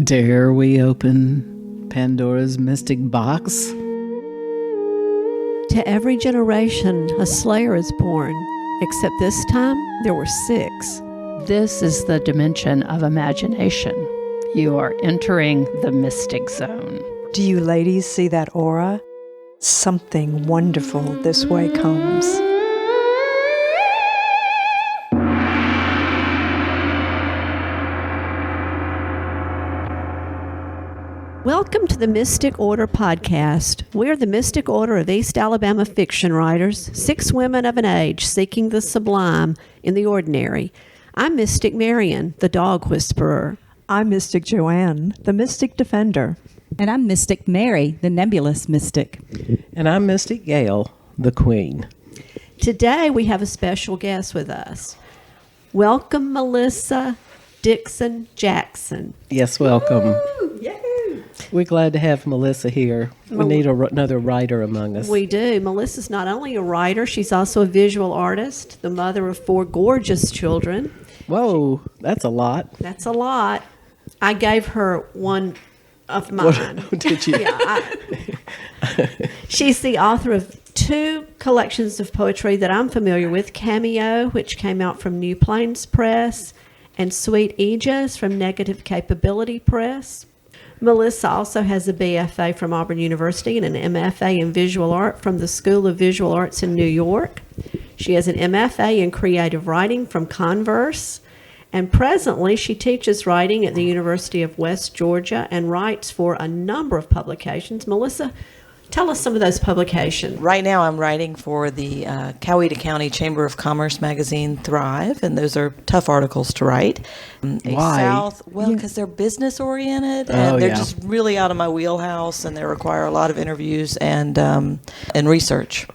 Dare we open Pandora's mystic box? To every generation, a slayer is born, except this time there were 6. This is the dimension of imagination. You are entering the mystic zone. Do you ladies see that aura? Something wonderful this way comes. Welcome to the Mystic Order podcast. We're the Mystic Order of East Alabama fiction writers, 6 women of an age seeking the sublime in the ordinary. I'm Mystic Marian, the dog whisperer. I'm Mystic Joanne, the Mystic Defender. And I'm Mystic Mary, the nebulous mystic. And I'm Mystic Gale, the Queen. Today we have a special guest with us. Welcome, Melissa Dickson Jackson. Yes, welcome. Woo, yay. We're glad to have Melissa here. We need another writer among us. We do. Melissa's not only a writer, she's also a visual artist, the mother of 4 gorgeous children. Whoa, that's a lot. That's a lot. I gave her one of mine. What, did you? Yeah, she's the author of 2 collections of poetry that I'm familiar with, Cameo, which came out from New Plains Press, and Sweet Aegis from Negative Capability Press. Melissa also has a BFA from Auburn University and an MFA in Visual Art from the School of Visual Arts in New York. She has an MFA in Creative Writing from Converse, and presently she teaches writing at the University of West Georgia and writes for a number of publications. Melissa, tell us some of those publications. Right now I'm writing for the Coweta County Chamber of Commerce magazine, Thrive, and those are tough articles to write. Why? Because they're business oriented, and they're just really out of my wheelhouse, and they require a lot of interviews and research.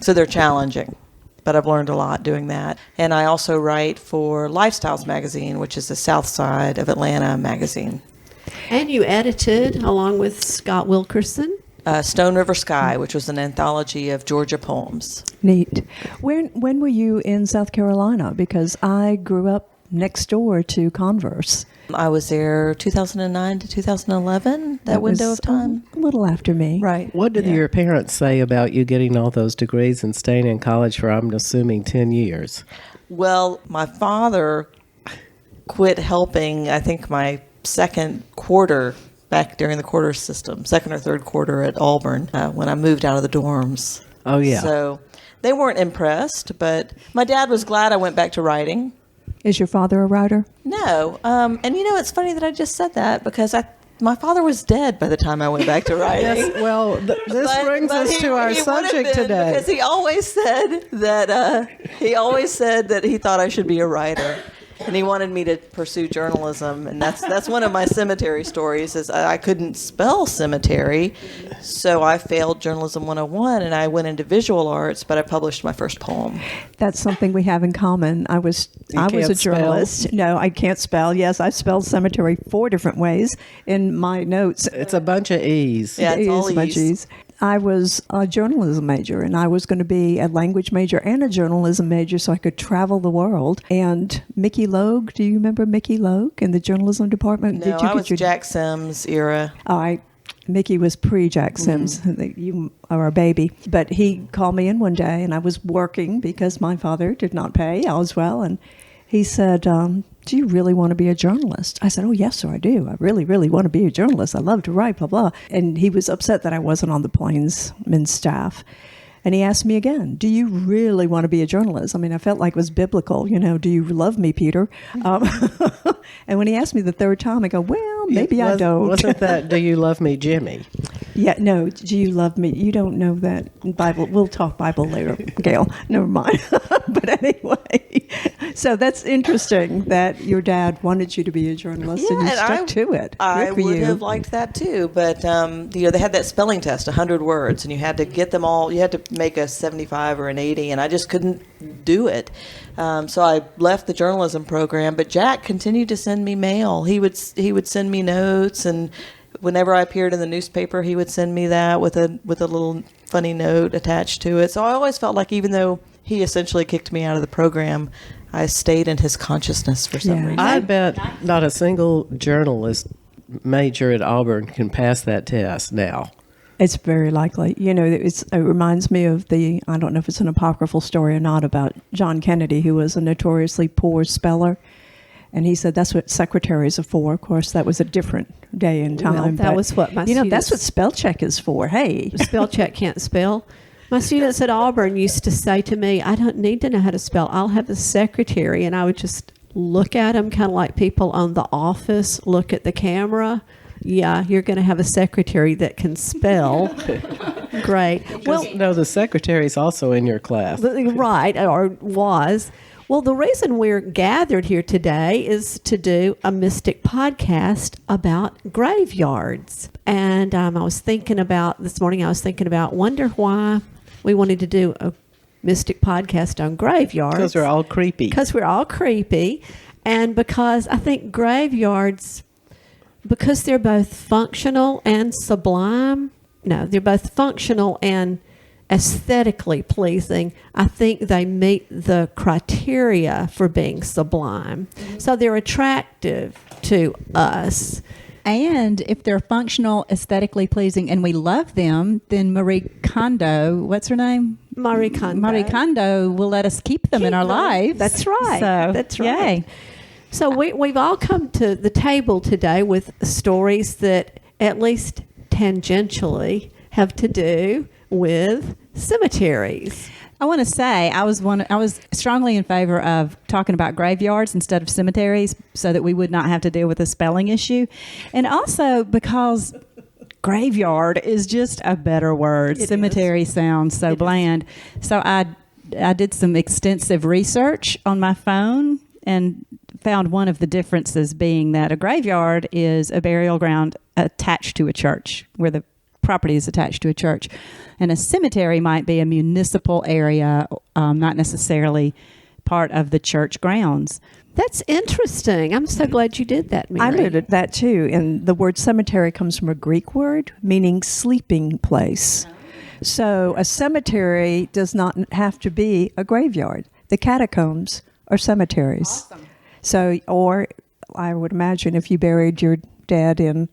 So they're challenging, but I've learned a lot doing that. And I also write for Lifestyles magazine, which is the South Side of Atlanta magazine. And you edited, along with Scott Wilkerson, Stone River Sky, which was an anthology of Georgia poems. Neat. When were you in South Carolina? Because I grew up next door to Converse. I was there 2009 to 2011, that window of time. A little after me. Right. What did your parents say about you getting all those degrees and staying in college for, I'm assuming, 10 years? Well, my father quit helping, I think, my second quarter back during the quarter system, second or third quarter at Auburn, when I moved out of the dorms. Oh, yeah. So they weren't impressed, but my dad was glad I went back to writing. Is your father a writer? No. And it's funny that I just said that because my father was dead by the time I went back to writing. Yes, well, this brings us to our subject today. Because he always said that he thought I should be a writer. And he wanted me to pursue journalism, and that's one of my cemetery stories. Is I couldn't spell cemetery, so I failed Journalism 101, and I went into visual arts. But I published my first poem. That's something we have in common. I was a journalist. Spell? No, I can't spell. Yes, I spelled cemetery 4 different ways in my notes. It's a bunch of E's. Yeah, it's all a bunch of E's. I was a journalism major, and I was going to be a language major and a journalism major so I could travel the world. And Mickey Logue, do you remember Mickey Logue in the journalism department? No, I was Jack Sims era. Mickey was pre-Jack Sims. Mm-hmm. You are a baby. But he called me in one day, and I was working because my father did not pay. All was well. And he said, do you really want to be a journalist? I said, oh, yes, sir, I do. I really, really want to be a journalist. I love to write, blah, blah. And he was upset that I wasn't on the Plainsman's staff. And he asked me again, do you really want to be a journalist? I mean, I felt like it was biblical, do you love me, Peter? And when he asked me the 3rd time, I go, well, maybe I don't. Wasn't that, do you love me, Jimmy? Yeah, no, do you love me? You don't know that in Bible. We'll talk Bible later, Gail. Never mind. But anyway, so that's interesting that your dad wanted you to be a journalist and you stuck to it. I would have liked that too, but they had that spelling test, 100 words, and you had to get them all. You had to make a 75 or an 80, and I just couldn't do it. So I left the journalism program, but Jack continued to send me mail. He would send me notes, and whenever I appeared in the newspaper, he would send me that with a little funny note attached to it. So I always felt like even though he essentially kicked me out of the program, I stayed in his consciousness for some reason. I bet not a single journalist major at Auburn can pass that test now. It's very likely. You know, it reminds me of I don't know if it's an apocryphal story or not, about John Kennedy, who was a notoriously poor speller. And he said that's what secretaries are for. Of course, that was a different day and time. Well, that was what my that's what spell check is for. Hey. Spell check can't spell. My students at Auburn used to say to me, I don't need to know how to spell. I'll have a secretary. And I would just look at them kind of like people on The Office look at the camera. Yeah, you're going to have a secretary that can spell. Great. Well, no, the secretary's also in your class. Right, or was. Well, the reason we're gathered here today is to do a mystic podcast about graveyards. And this morning I was thinking about, wonder why we wanted to do a mystic podcast on graveyards. Because we're all creepy. Because we're all creepy. And because I think graveyards, because they're both functional and sublime, no, they're both functional and aesthetically pleasing, I think they meet the criteria for being sublime. So they're attractive to us. And if they're functional, aesthetically pleasing, and we love them, then Marie Kondo, what's her name? Marie Kondo. Marie Kondo will let us keep them in our lives. That's right. So, that's right. Yay. So we've all come to the table today with stories that at least tangentially have to do with cemeteries. I want to say I was strongly in favor of talking about graveyards instead of cemeteries, so that we would not have to deal with a spelling issue, and also because graveyard is just a better word. Cemetery sounds so bland. So I did some extensive research on my phone and found one of the differences being that a graveyard is a burial ground attached to a church, where the property is attached to a church. And a cemetery might be a municipal area, not necessarily part of the church grounds. That's interesting. I'm so glad you did that, Mary. I noted that too. And the word cemetery comes from a Greek word meaning sleeping place. So a cemetery does not have to be a graveyard. The catacombs are cemeteries. Awesome. So, or I would imagine if you buried your dad in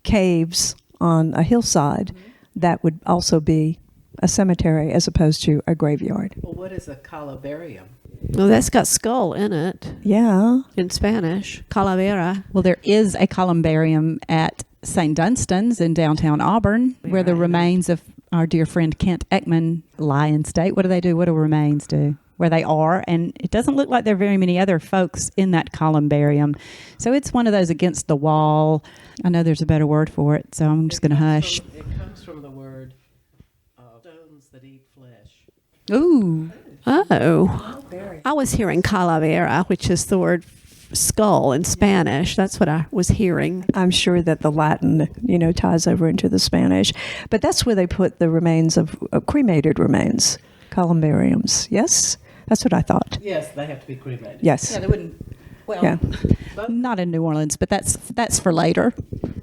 caves on a hillside, that would also be a cemetery as opposed to a graveyard. Well, what is a columbarium? Well, that's got skull in it Yeah. in Spanish. Calavera. Well, there is a columbarium at St. Dunstan's in downtown Auburn, where the remains of our dear friend Kent Ekman lie in state. What do they do? What do remains do? Where they are, and it doesn't look like there are very many other folks in that columbarium. So it's one of those against the wall. I know there's a better word for it, so I'm just going to hush. It comes from the word stones that eat flesh. Ooh. Oh. I was hearing calavera, which is the word skull in Spanish. That's what I was hearing. I'm sure that the Latin, ties over into the Spanish. But that's where they put the remains of cremated remains, columbariums. Yes? That's what I thought. Yes, they have to be cremated. Yes. Yeah, they wouldn't. Well, Yeah. not in New Orleans, but that's for later.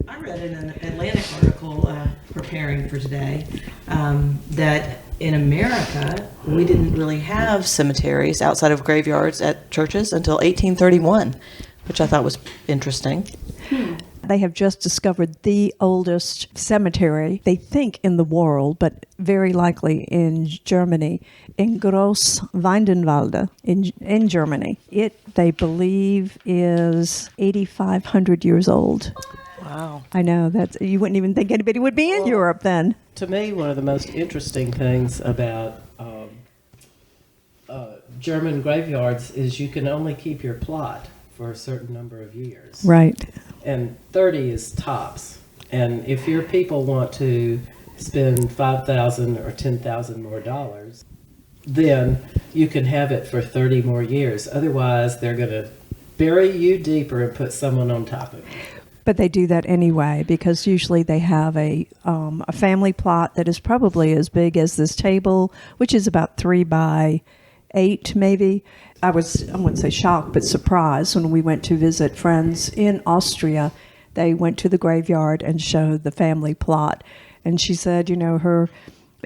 I read in an Atlantic article preparing for today that in America, we didn't really have cemeteries outside of graveyards at churches until 1831, which I thought was interesting. They have just discovered the oldest cemetery, they think, in the world, but very likely in Germany, in Gross Windenwalde in Germany. It, they believe, is 8,500 years old. Wow. I know, that you wouldn't even think anybody would be in Europe then. To me, one of the most interesting things about German graveyards is you can only keep your plot for a certain number of years. Right. And 30 is tops. And if your people want to spend $5,000 or $10,000 more dollars, then you can have it for 30 more years. Otherwise, they're going to bury you deeper and put someone on top of you. But they do that anyway because usually they have a family plot that is probably as big as this table, which is about 3 by 8 maybe. I wouldn't say shocked, but surprised when we went to visit friends in Austria. They went to the graveyard and showed the family plot. And she said, her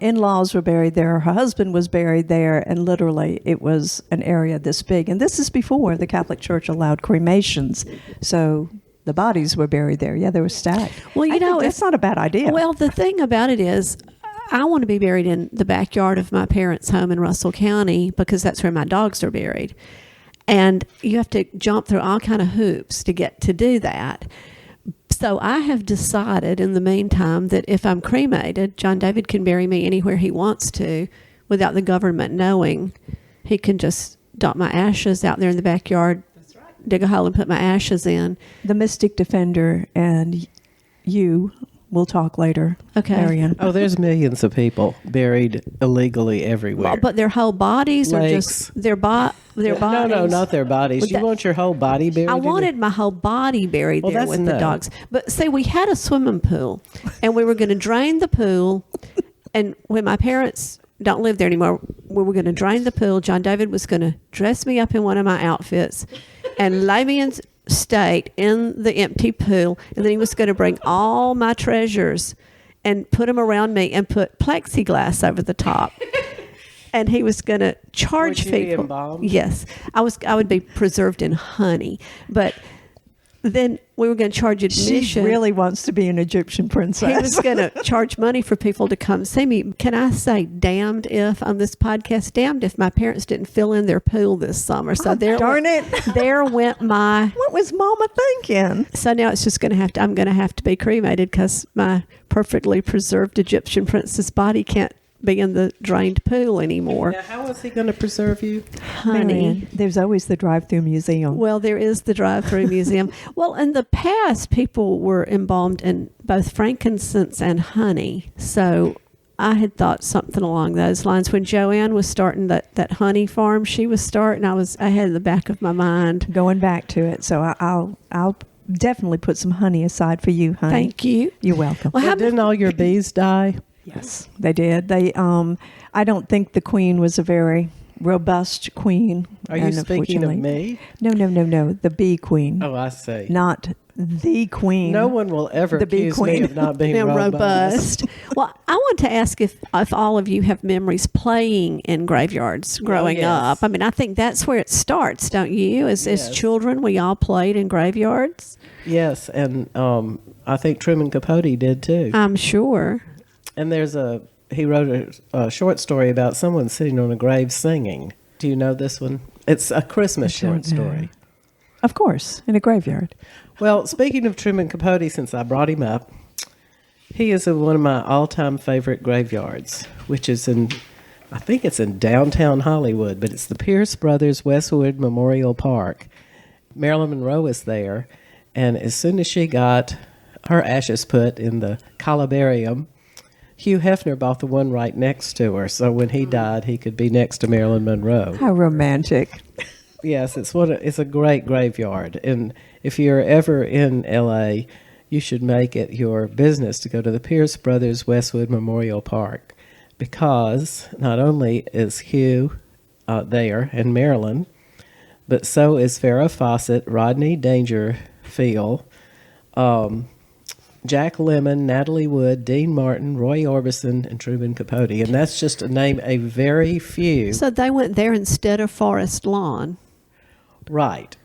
in-laws were buried there, her husband was buried there, and literally it was an area this big. And this is before the Catholic Church allowed cremations. So the bodies were buried there. Yeah, they were stacked. Well, you I know, think that's not a bad idea. Well, the thing about it is, I want to be buried in the backyard of my parents' home in Russell County because that's where my dogs are buried. And you have to jump through all kind of hoops to get to do that. So I have decided in the meantime that if I'm cremated, John David can bury me anywhere he wants to without the government knowing. He can just dump my ashes out there in the backyard, dig a hole and put my ashes in. The Mystic Defender and you will talk later, Okay. Marian. Oh, there's millions of people buried illegally everywhere. Well, but their whole bodies are Lakes. just their bodies. No, not their bodies. With You that- want your whole body buried? I in wanted my whole body buried Well, there that's with the no. dogs. But see, we had a swimming pool, and we were going to drain the pool. And when my parents don't live there anymore, we were going to drain the pool. John David was going to dress me up in one of my outfits and lay me in state in the empty pool. And then he was going to bring all my treasures and put them around me and put plexiglass over the top. And he was going to charge Would you be people. embalmed? Yes, I would be preserved in honey, but then we were going to charge admission. She really wants to be an Egyptian princess. He was going to charge money for people to come see me. Can I say damned if on this podcast, damned if my parents didn't fill in their pool this summer. So darn it. there went my. What was Mama thinking? So now it's just going to have to. I'm going to have to be cremated because my perfectly preserved Egyptian princess body can't be in the drained pool anymore. Now, how is he going to preserve you? Honey. Marian, there's always the drive-through museum. Well, there is the drive-through museum. Well, in the past, people were embalmed in both frankincense and honey. So I had thought something along those lines. When Joanne was starting that honey farm she was starting, I had in the back of my mind. Going back to it, so I'll definitely put some honey aside for you, honey. Thank you. You're welcome. Well, how Didn't all your bees die? Yes, they did. They I don't think the queen was a very robust queen. Are you and speaking of unfortunately- me? No. The bee queen, Oh, I see. not the queen. No one will ever The bee accuse me queen. of not being They're robust. Well, I want to ask if all of you have memories playing in graveyards growing yes. up. I mean, I think that's where it starts, don't you? As Yes. children, we all played in graveyards. Yes, and I think Truman Capote did too. I'm sure. And he wrote a short story about someone sitting on a grave singing. Do you know this one? It's a Christmas I don't short story. know. Of course, in a graveyard. Well, speaking of Truman Capote, since I brought him up, he is in one of my all-time favorite graveyards, which is I think it's in downtown Hollywood, but it's the Pierce Brothers Westwood Memorial Park. Marilyn Monroe is there, and as soon as she got her ashes put in the columbarium, Hugh Hefner bought the one right next to her, so when he died, he could be next to Marilyn Monroe. How romantic. Yes, it's a great graveyard, and if you're ever in L.A., you should make it your business to go to the Pierce Brothers Westwood Memorial Park, because not only is Hugh there and Marilyn, but so is Farrah Fawcett, Rodney Dangerfield, Jack Lemmon, Natalie Wood, Dean Martin, Roy Orbison, and Truman Capote, and that's just to name a very few. So they went there instead of Forest Lawn. Right.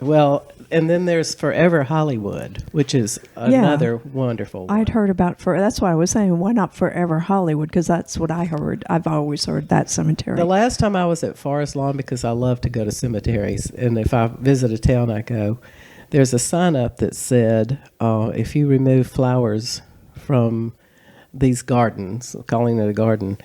Well, and then there's Forever Hollywood, which is another wonderful one. I'd heard about that's why I was saying, why not Forever Hollywood? Because that's what I heard. I've always heard that cemetery. The last time I was at Forest Lawn, because I love to go to cemeteries, and if I visit a town, I go, there's a sign up that said, if you remove flowers from these gardens, calling it a garden,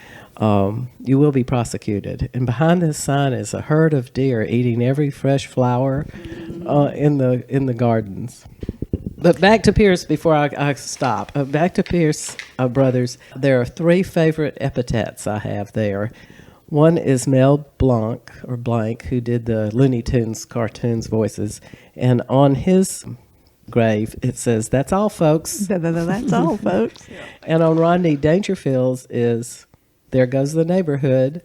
you will be prosecuted. And behind this sign is a herd of deer eating every fresh flower in the gardens. But back to Pierce before I stop. Back to Pierce Brothers. There are three favorite epithets I have there. One is Mel Blanc, who did the Looney Tunes cartoons voices. And on his grave, it says, "That's all, folks." That's all, folks. And on Rodney Dangerfield's is, "There goes the neighborhood."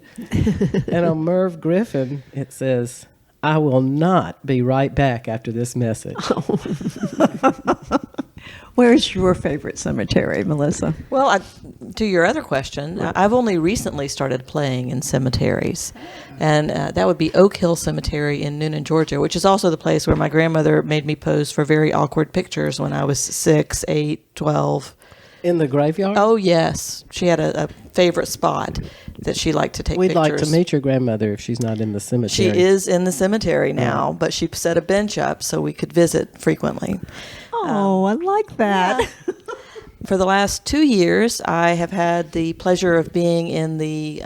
And on Merv Griffin, it says, "I will not be right back after this message." Where's your favorite cemetery, Melissa? Well, to your other question, I've only recently started playing in cemeteries, and that would be Oak Hill Cemetery in Noonan, Georgia, which is also the place where my grandmother made me pose for very awkward pictures when I was 6, 8, 12. In the graveyard? Oh, yes. She had a favorite spot that she liked to take We'd pictures. like to meet your grandmother if she's not in the cemetery. She is in the cemetery now, but she set a bench up so we could visit frequently. Oh, I like that. For the last 2 years, I have had the pleasure of being in the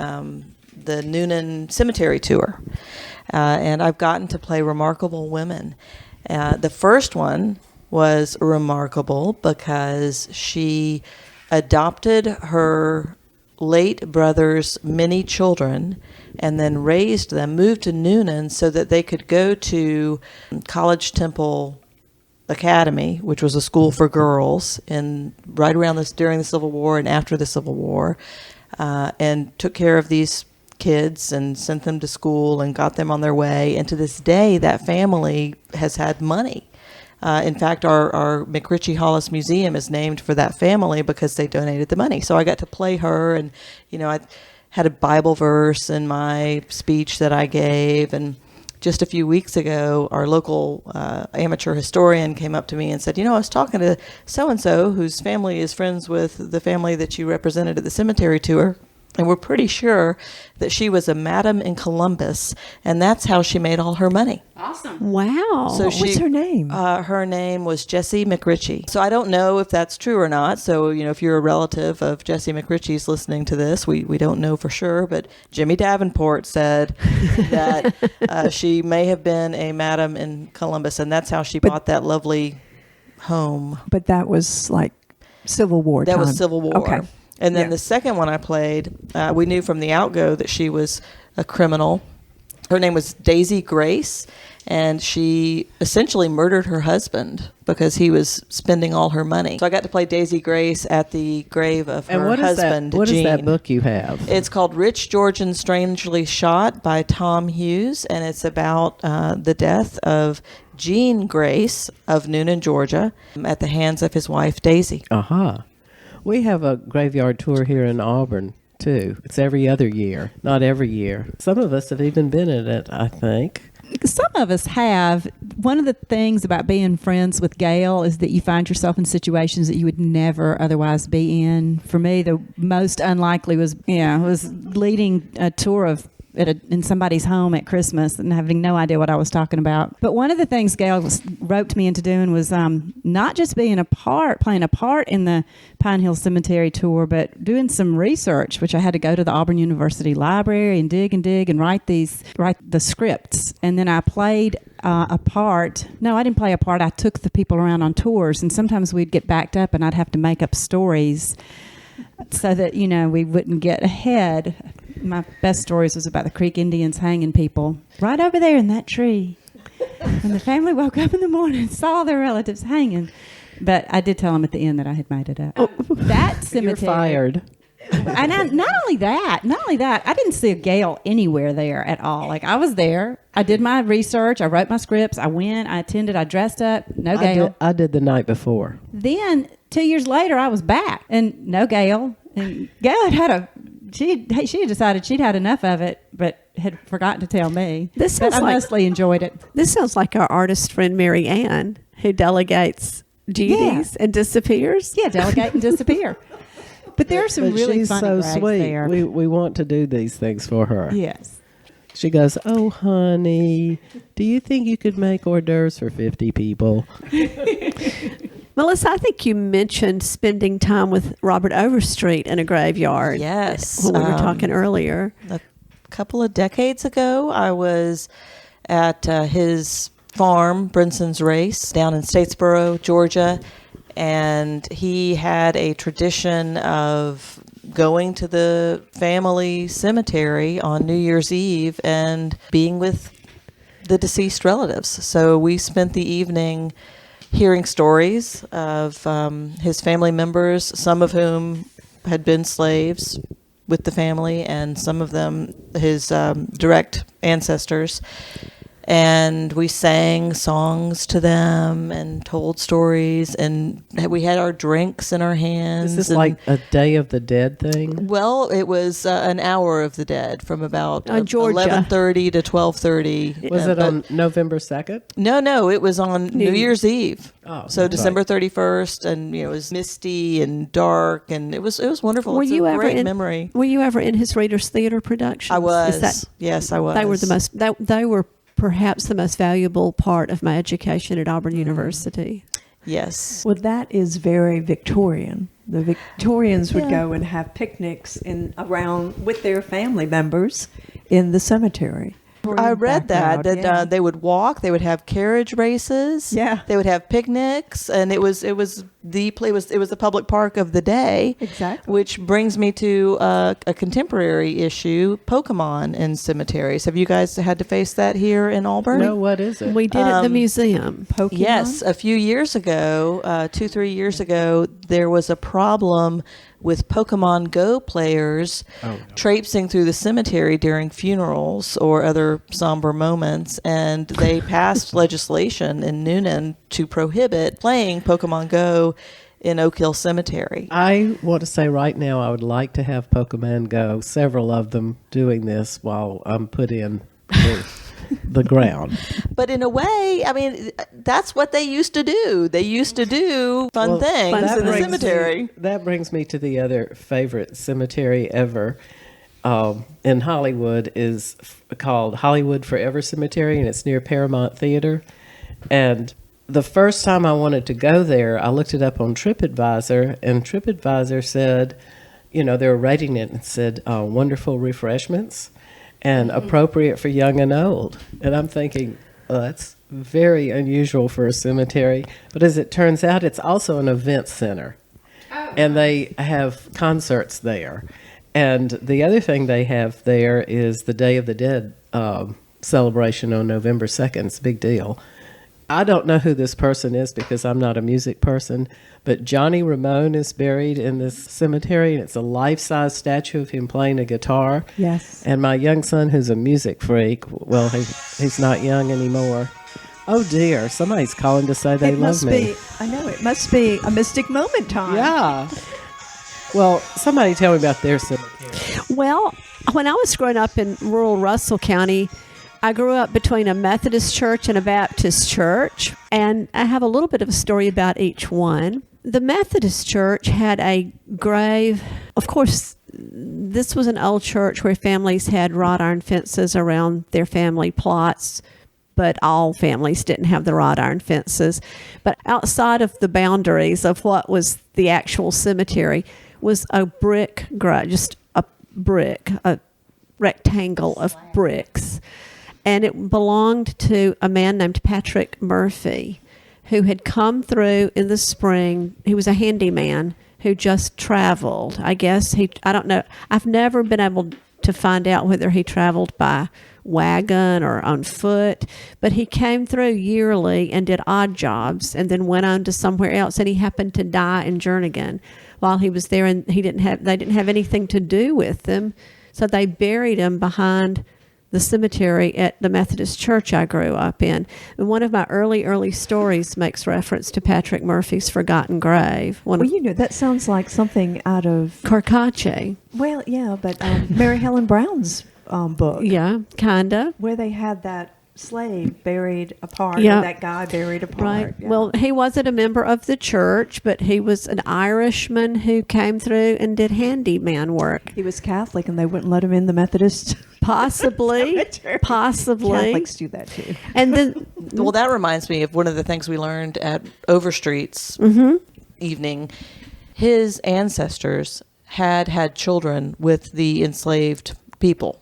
Noonan Cemetery Tour, and I've gotten to play Remarkable Women. The first one was remarkable because she adopted her late brother's many children and then raised them, moved to Noonan so that they could go to College Temple Academy, which was a school for girls, right around during the Civil War and after the Civil War, and took care of these kids and sent them to school and got them on their way. And to this day, that family has had money. In fact, our McRitchie Hollis Museum is named for that family because they donated the money. So I got to play her, and I had a Bible verse in my speech that I gave. And just a few weeks ago, our local amateur historian came up to me and said, I was talking to so-and-so whose family is friends with the family that you represented at the cemetery tour. And we're pretty sure that she was a madam in Columbus, and that's how she made all her money. Awesome. Wow. So What's her name? Her name was Jessie McRitchie. So I don't know if that's true or not. So, if you're a relative of Jessie McRitchie's listening to this, we don't know for sure. But Jimmy Davenport said that she may have been a madam in Columbus, and that's how she bought that lovely home. But that was like Civil War That time. was Civil War. Okay. And then Yeah. the second one I played, we knew from the outgo that she was a criminal. Her name was Daisy Grace, and she essentially murdered her husband because he was spending all her money. So I got to play Daisy Grace at the grave of And her what husband, is Gene. that book you have? It's called Rich Georgian Strangely Shot by Tom Hughes, and it's about the death of Gene Grace of Noonan, Georgia, at the hands of his wife, Daisy. Aha. We have a graveyard tour here in Auburn, too. It's every other year, not every year. Some of us have even been in it, I think. Some of us have. One of the things about being friends with Gail is that you find yourself in situations that you would never otherwise be in. For me, the most unlikely was leading a tour in somebody's home at Christmas and having no idea what I was talking about. But one of the things Gail roped me into doing was not just playing a part in the Pine Hill Cemetery tour, but doing some research, which I had to go to the Auburn University Library and dig and write the scripts. And then I played a part. No, I didn't play a part. I took the people around on tours, and sometimes we'd get backed up and I'd have to make up stories so that, we wouldn't get ahead. My best stories was about the Creek Indians hanging people right over there in that tree. And the family woke up in the morning and saw their relatives hanging. But I did tell them at the end that I had made it up. That cemetery. You're fired. And not only that, I didn't see a Gail anywhere there at all. Like, I was there. I did my research. I wrote my scripts. I went. I attended. I dressed up. No Gail. I did the night before. Then 2 years later, I was back and no Gail. And Gail had she had decided she'd had enough of it, but had forgotten to tell me. This sounds I like- mostly enjoyed it. This sounds like our artist friend Marian, who delegates duties and disappears. Yeah, delegate and disappear. But there are some But really she's funny so graves sweet. there. We want to do these things for her. Yes. She goes, "Oh, honey, do you think you could make hors d'oeuvres for 50 people?" Melissa, I think you mentioned spending time with Robert Overstreet in a graveyard. Yes. When we were talking earlier. A couple of decades ago, I was at his farm, Brinson's Race, down in Statesboro, Georgia, and he had a tradition of going to the family cemetery on New Year's Eve and being with the deceased relatives. So we spent the evening hearing stories of his family members, some of whom had been slaves with the family, and some of them his direct ancestors. and we sang songs to them and told stories, and we had our drinks in our hands. Is this and, like a Day of the Dead thing? well, it was an hour of the dead from about Georgia. 11:30 to 12:30. Was it on November 2nd? No, it was on New Year's Eve. Oh, So that's December right. 31st, and it was misty and dark, and it was wonderful. Were It's you a ever great in? memory. Were you ever in his Readers Theater productions? I was. Is that, Yes, I was. they were the most. They were perhaps the most valuable part of my education at Auburn University. Yes. Well, that is very Victorian. The Victorians would Yeah. go and have picnics around with their family members in the cemetery. I read that Background, yeah. they would walk, they would have carriage races, Yeah. they would have picnics, and it was the public park of the day. Exactly. Which brings me to a contemporary issue: Pokemon in cemeteries. Have you guys had to face that here in Auburn? No, what is it? We did at the museum. Pokemon? Yes, a few years ago, 2-3 years ago, there was a problem with Pokemon Go players traipsing through the cemetery during funerals or other somber moments, and they passed legislation in Noonan to prohibit playing Pokemon Go in Oak Hill Cemetery. I want to say right now I would like to have Pokemon Go, several of them doing this while I'm put in the ground. But in a way, I mean, that's what they used to do. They used to do fun Well, things that in the brings cemetery. me- that brings me to the other favorite cemetery ever. In Hollywood is called Hollywood Forever Cemetery, and it's near Paramount Theater. And the first time I wanted to go there, I looked it up on TripAdvisor, and TripAdvisor said, they were rating it and said, wonderful refreshments and appropriate for young and old. And I'm thinking, that's very unusual for a cemetery. But as it turns out, it's also an event center. And they have concerts there. And the other thing they have there is the Day of the Dead celebration on November 2nd. It's a big deal. I don't know who this person is because I'm not a music person, but Johnny Ramone is buried in this cemetery, and it's a life-size statue of him playing a guitar. Yes. And my young son, who's a music freak, well, he's not young anymore. Oh dear, somebody's calling to say they It love must me. be, I know, it must be a mystic moment time. Yeah. Well, somebody tell me about their cemetery. Well, when I was growing up in rural Russell County, I grew up between a Methodist church and a Baptist church, and I have a little bit of a story about each one. The Methodist church had a grave. Of course, this was an old church where families had wrought iron fences around their family plots, but all families didn't have the wrought iron fences. But outside of the boundaries of what was the actual cemetery was a brick grave, just a brick, a rectangle of bricks. And it belonged to a man named Patrick Murphy, who had come through in the spring. He was a handyman who just traveled. I guess I don't know. I've never been able to find out whether he traveled by wagon or on foot, but he came through yearly and did odd jobs and then went on to somewhere else, and he happened to die in Jernigan while he was there, and they didn't have anything to do with him, so they buried him behind the cemetery at the Methodist church I grew up in. And one of my early stories makes reference to Patrick Murphy's forgotten grave. One Well, of that sounds like something out of, Carcache. well, yeah, but Mary Helen Brown's book. Yeah, kinda. Where they had that slave buried apart, Yeah. and that guy buried apart. Right. Yeah. Well, he wasn't a member of the church, but he was an Irishman who came through and did handyman work. he was Catholic, and they wouldn't let him in the Methodist. Possibly. Cemetery. Possibly. Catholics do that too. And then, Well, that reminds me of one of the things we learned at Overstreet's evening. His ancestors had children with the enslaved people,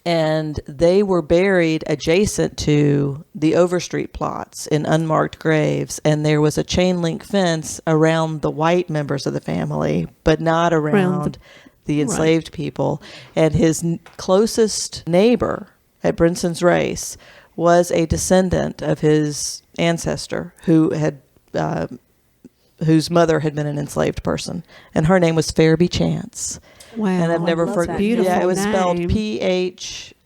and they were buried adjacent to the Overstreet plots in unmarked graves, and there was a chain link fence around the white members of the family, but not around the enslaved people. And his closest neighbor at Brinson's Race was a descendant of his ancestor who had whose mother had been an enslaved person, and her name was Fairby Chance. wow. And I've never love forgotten. that. Beautiful Yeah, it was spelled name.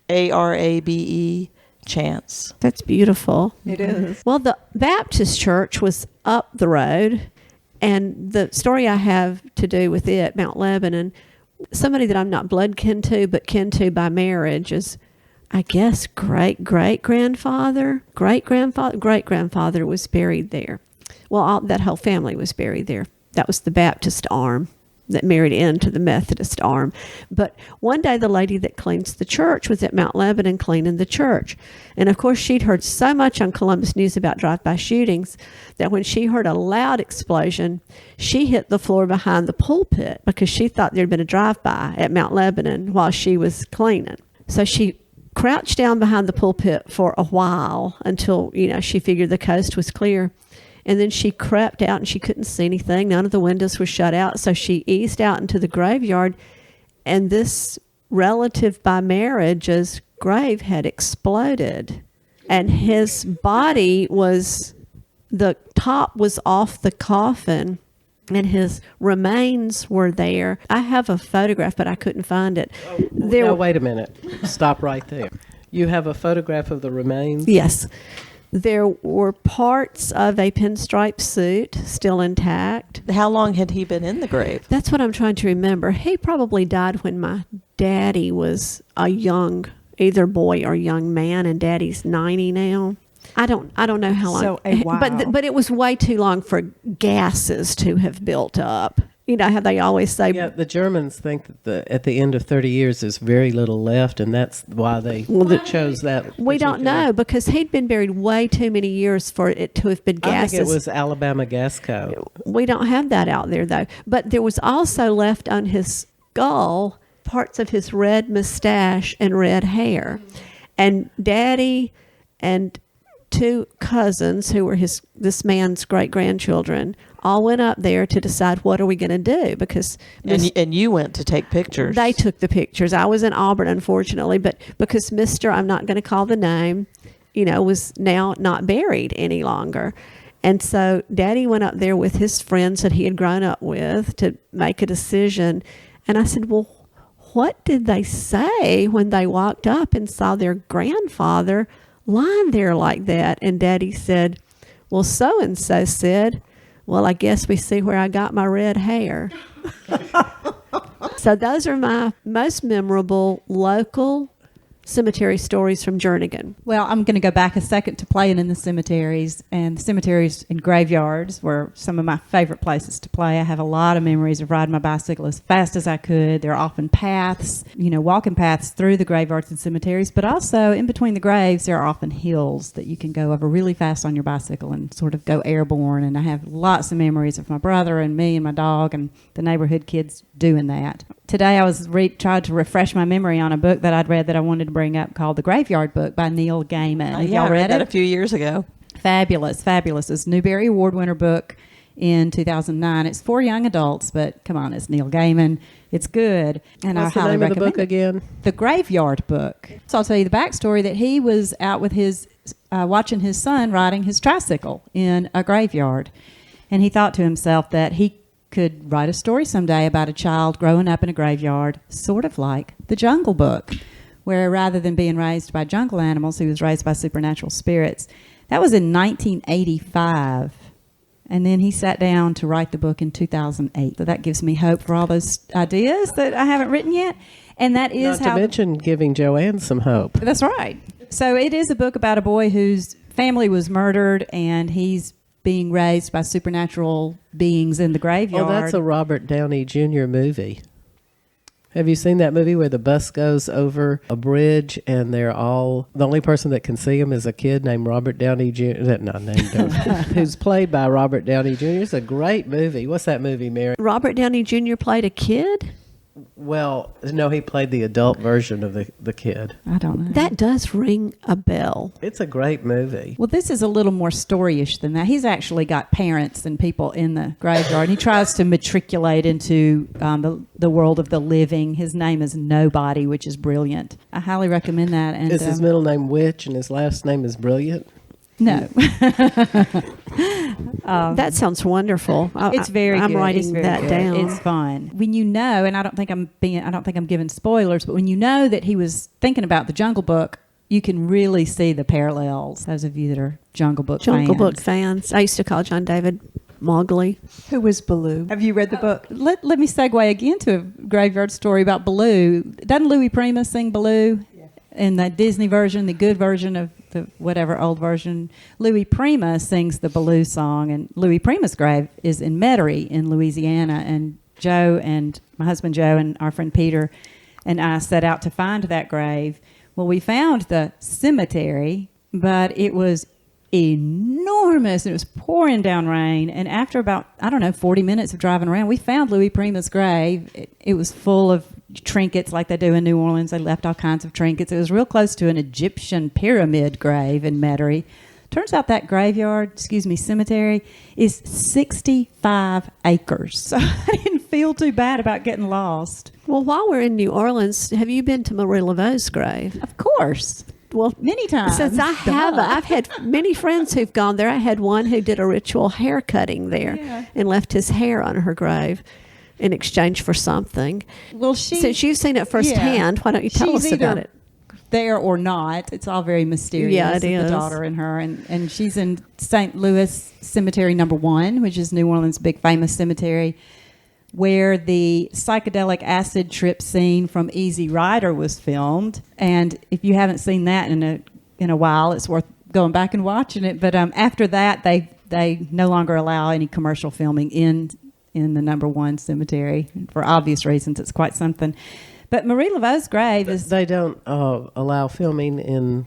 Pharabe chance. That's beautiful. It is. Well, the Baptist church was up the road, and the story I have to do with it, Mount Lebanon, somebody that I'm not blood kin to, but kin to by marriage is, I guess, great-grandfather was buried there. Well, that whole family was buried there. That was the Baptist arm that married into the Methodist arm. But one day the lady that cleans the church was at Mount Lebanon cleaning the church. And of course she'd heard so much on Columbus News about drive-by shootings that when she heard a loud explosion, she hit the floor behind the pulpit because she thought there'd been a drive-by at Mount Lebanon while she was cleaning. So she crouched down behind the pulpit for a while until, she figured the coast was clear. And then she crept out and she couldn't see anything. None of the windows were shut out. So she eased out into the graveyard, and this relative by marriage's grave had exploded. And his body the top was off the coffin, and his remains were there. I have a photograph, but I couldn't find it. Now, wait a minute. Stop right there. You have a photograph of the remains? Yes. There were parts of a pinstripe suit still intact. How long had he been in the grave? That's what I'm trying to remember. He probably died when my daddy was a young, either boy or young man, and Daddy's 90 now. I don't know how long. So a while. But it was way too long for gases to have built up. You know how they always say. Yeah, the Germans think that at the end of 30 years there's very little left, and that's why they chose that. We don't know, because he'd been buried way too many years for it to have been gases. I think it was Alabama gas co. We don't have that out there, though. But there was also left on his skull parts of his red mustache and red hair. And Daddy and two cousins who were this man's great-grandchildren all went up there to decide what are we going to do, because and you went to take pictures. They took the pictures. I was in Auburn, unfortunately, but because Mr. I'm not going to call the name, was now not buried any longer. And so Daddy went up there with his friends that he had grown up with to make a decision. And I said, well, what did they say when they walked up and saw their grandfather lying there like that? And Daddy said, well, so-and-so said, well, I guess we see where I got my red hair. So those are my most memorable local cemetery stories from Jernigan. Well, I'm going to go back a second to playing in the cemeteries, and cemeteries and graveyards were some of my favorite places to play. I have a lot of memories of riding my bicycle as fast as I could. There are often paths, walking paths through the graveyards and cemeteries, but also in between the graves, there are often hills that you can go over really fast on your bicycle and sort of go airborne. And I have lots of memories of my brother and me and my dog and the neighborhood kids doing that. Today I was trying to refresh my memory on a book that I'd read that I wanted to bring up called The Graveyard Book by Neil Gaiman. Have y'all I read read that it? a few years ago. Fabulous. It's a Newbery Award winner book in 2009. It's for young adults, but come on, it's Neil Gaiman. It's good, and What's I highly the name of the recommend book again? The Graveyard Book. So I'll tell you the backstory that he was out with his watching his son riding his tricycle in a graveyard, and he thought to himself that he could write a story someday about a child growing up in a graveyard, sort of like The Jungle Book, where rather than being raised by jungle animals, he was raised by supernatural spirits. That was in 1985. And then he sat down to write the book in 2008. So that gives me hope for all those ideas that I haven't written yet. And that is Not to mention giving Joanne some hope. That's right. So it is a book about a boy whose family was murdered, and he's being raised by supernatural beings in the graveyard. Oh, that's a Robert Downey Jr. movie. Have you seen that movie where the bus goes over a bridge and they're all, the only person that can see him is a kid named Robert Downey Jr. Who's played by Robert Downey Jr. It's a great movie. What's that movie, Marian? Robert Downey Jr. played a kid? Well, no, he played the adult version of the kid. I don't know. That does ring a bell. It's a great movie. Well, this is a little more storyish than that. He's actually got parents and people in the graveyard. He tries to matriculate into the world of the living. His name is Nobody, which is brilliant. I highly recommend that. And Is his middle name Witch and his last name is Brilliant? No. That sounds wonderful. It's very good. I'm writing It's very that good. down. It's fun. When you know, and I don't think I'm giving spoilers, but when you know that he was thinking about the Jungle Book, you can really see the parallels. Those of you that are Jungle Book fans. I used to call John David Mowgli. Who was Baloo? Have you read the book? Let me segue again to a graveyard story about Baloo. Doesn't Louis Prima sing Baloo? Yeah. In the Disney version, the good version of the whatever old version, Louis Prima sings the Baloo song, and Louis Prima's grave is in Metairie in Louisiana, and Joe and my husband Joe and our friend Peter and I set out to find that grave. Well, we found the cemetery, but it was enormous. It was pouring down rain, and after about 40 minutes of driving around, we found Louis Prima's grave. It was full of trinkets like they do in New Orleans. They left all kinds of trinkets. It was real close to an Egyptian pyramid grave in Metairie. Turns out that cemetery is 65 acres. So I didn't feel too bad about getting lost. Well, while we're in New Orleans, have you been to Marie Laveau's grave? Of course. Well, many times. Since I've had many friends who've gone there. I had one who did a ritual hair cutting there and left his hair on her grave in exchange for something. Well, since you've seen it firsthand, why don't you tell us about it? There or not, it's all very mysterious. Yeah, it is. The daughter and her, and she's in St. Louis Cemetery Number 1, which is New Orleans' big famous cemetery, where the psychedelic acid trip scene from Easy Rider was filmed. And if you haven't seen that in a while, it's worth going back and watching it. But after that, they no longer allow any commercial filming in the Number 1 cemetery for obvious reasons. It's quite something. But Marie Laveau's grave is... They don't allow filming in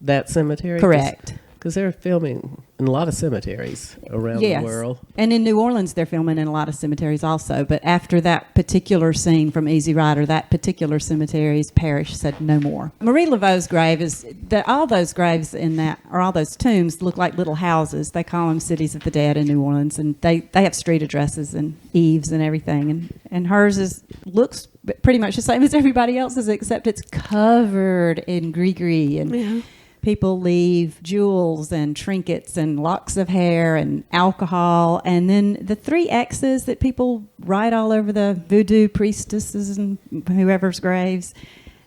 that cemetery? Correct. Because they're filming in a lot of cemeteries around the world. And in New Orleans, they're filming in a lot of cemeteries also. But after that particular scene from Easy Rider, that particular cemetery's parish said no more. Marie Laveau's grave is... all those graves in that, or all those tombs, look like little houses. They call them cities of the dead in New Orleans. And they have street addresses and eaves and everything. And hers looks pretty much the same as everybody else's, except it's covered in gris-gris. And people leave jewels and trinkets and locks of hair and alcohol. And then the 3 X's that people write all over the voodoo priestesses and whoever's graves.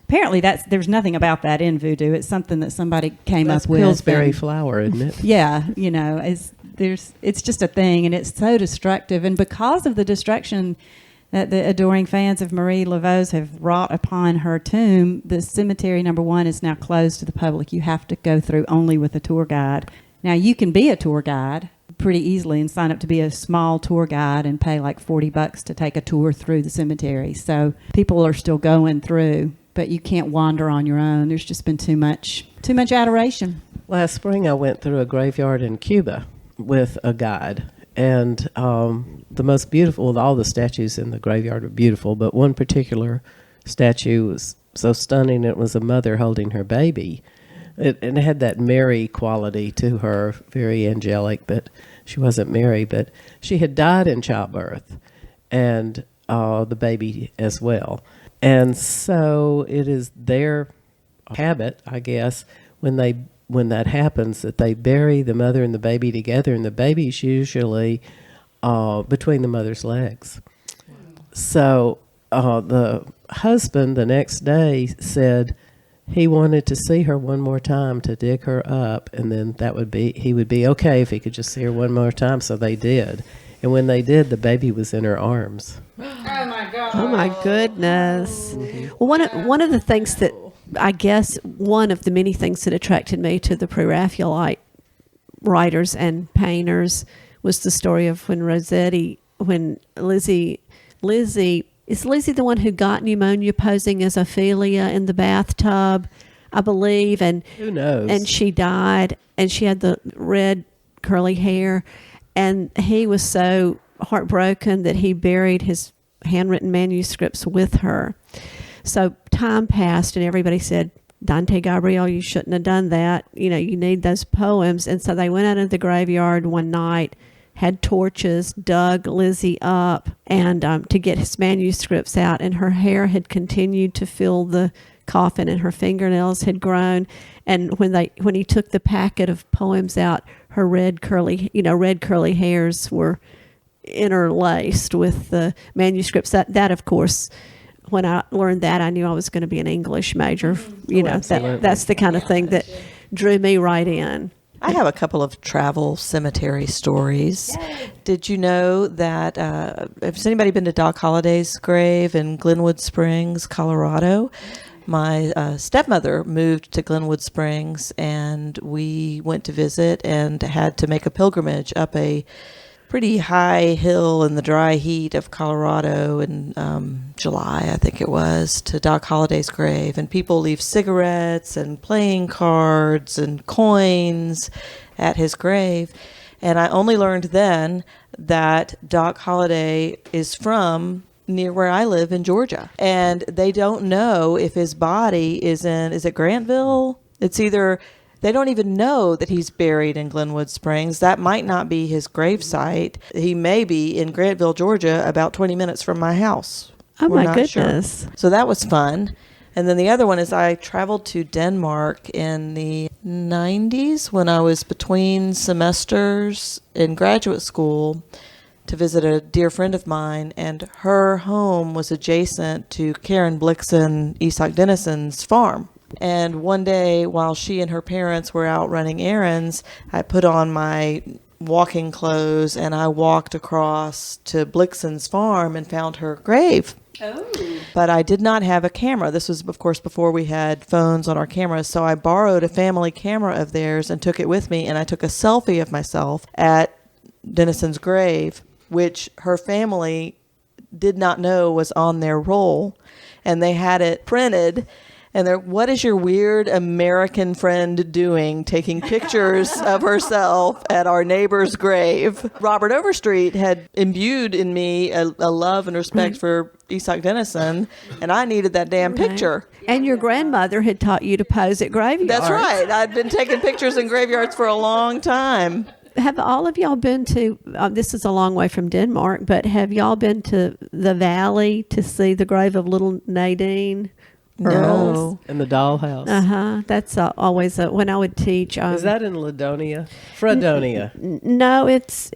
Apparently, there's nothing about that in voodoo. It's something that somebody came up with. Pillsbury flower, isn't it? Yeah, it's just a thing, and it's so destructive. And because of the destruction that the adoring fans of Marie Laveau's have wrought upon her tomb, the cemetery Number 1 is now closed to the public. You have to go through only with a tour guide. Now, you can be a tour guide pretty easily and sign up to be a small tour guide and pay like $40 to take a tour through the cemetery. So people are still going through, but you can't wander on your own. There's just been too much adoration. Last spring, I went through a graveyard in Cuba with a guide. And the most beautiful, all the statues in the graveyard were beautiful, but one particular statue was so stunning. It was a mother holding her baby. It had that Mary quality to her, very angelic, but she wasn't Mary. But she had died in childbirth, and the baby as well. And so it is their habit, I guess, when that happens, that they bury the mother and the baby together, and the baby's usually between the mother's legs. So the husband the next day said he wanted to see her one more time to dig her up, and then he would be okay if he could just see her one more time. So they did. And when they did, the baby was in her arms. Oh my God. Oh my goodness. Mm-hmm. Well, one of the things that, I guess, one of the many things that attracted me to the Pre-Raphaelite writers and painters was the story of when Lizzie, is Lizzie the one who got pneumonia posing as Ophelia in the bathtub, I believe, and who knows? And she died, and she had the red curly hair, and he was so heartbroken that he buried his handwritten manuscripts with her. So time passed, and everybody said, Dante Gabriel, you shouldn't have done that. You need those poems. And so they went out into the graveyard one night, had torches, dug Lizzie up, and to get his manuscripts out. And her hair had continued to fill the coffin, and her fingernails had grown. And when he took the packet of poems out, her red curly hairs were interlaced with the manuscripts. That of course, when I learned that, I knew I was going to be an English major. You know, that's the kind of thing that drew me right in. I have a couple of travel cemetery stories. Did you know that, has anybody been to Doc Holliday's grave in Glenwood Springs, Colorado? My stepmother moved to Glenwood Springs, and we went to visit and had to make a pilgrimage up a pretty high hill in the dry heat of Colorado in July, I think it was, to Doc Holliday's grave. And people leave cigarettes and playing cards and coins at his grave. And I only learned then that Doc Holliday is from near where I live in Georgia. And they don't know if his body is it Grantville? It's either... They don't even know that he's buried in Glenwood Springs. That might not be his gravesite. He may be in Grantville, Georgia, about 20 minutes from my house. Oh, We're my not goodness. sure. So that was fun. And then the other one is I traveled to Denmark in the 90s when I was between semesters in graduate school to visit a dear friend of mine, and her home was adjacent to Karen Blixen, Isak Dennison's farm. And one day, while she and her parents were out running errands, I put on my walking clothes and I walked across to Blixen's farm and found her grave. Oh. But I did not have a camera. This was, of course, before we had phones on our cameras. So I borrowed a family camera of theirs and took it with me. And I took a selfie of myself at Dennison's grave, which her family did not know was on their roll. And they had it printed. And they're, what is your weird American friend doing, taking pictures of herself at our neighbor's grave? Robert Overstreet had imbued in me a love and respect for Isak Dennison, and I needed that damn picture. And your grandmother had taught you to pose at graveyards. That's right. I'd been taking pictures in graveyards for a long time. Have all of y'all been to, this is a long way from Denmark, but have y'all been to the valley to see the grave of little Nadine? No. In the dollhouse. That's always when I would teach. Is that in Ladonia? Fredonia. No, it's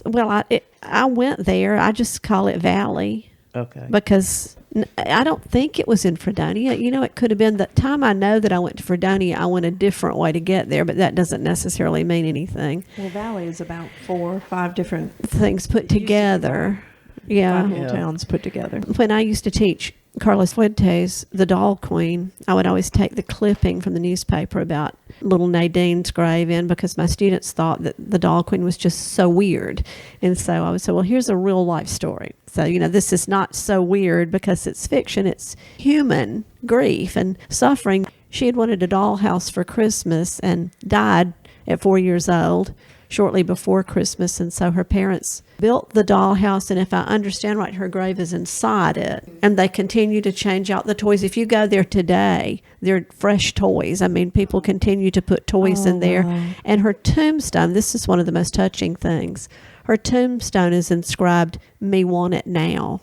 well, I went there. I just call it Valley. Okay. Because I don't think it was in Fredonia. You know, it could have been the time I know that I went to Fredonia, I went a different way to get there, but that doesn't necessarily mean anything. Well, Valley is about 4 or 5 different things put together. Yeah. 5 whole towns put together. When I used to teach Carlos Fuentes, the doll queen, I would always take the clipping from the newspaper about little Nadine's grave in because my students thought that the doll queen was just so weird. And so I would say, well, here's a real life story. So, you know, this is not so weird because it's fiction. It's human grief and suffering. She had wanted a dollhouse for Christmas and died at 4 years old, shortly before Christmas, and so her parents built the dollhouse, and if I understand right, her grave is inside it, and they continue to change out the toys. If you go there today, they're fresh toys. I mean, people continue to put toys in there, and her tombstone, this is one of the most touching things, her tombstone is inscribed, "Me want it now."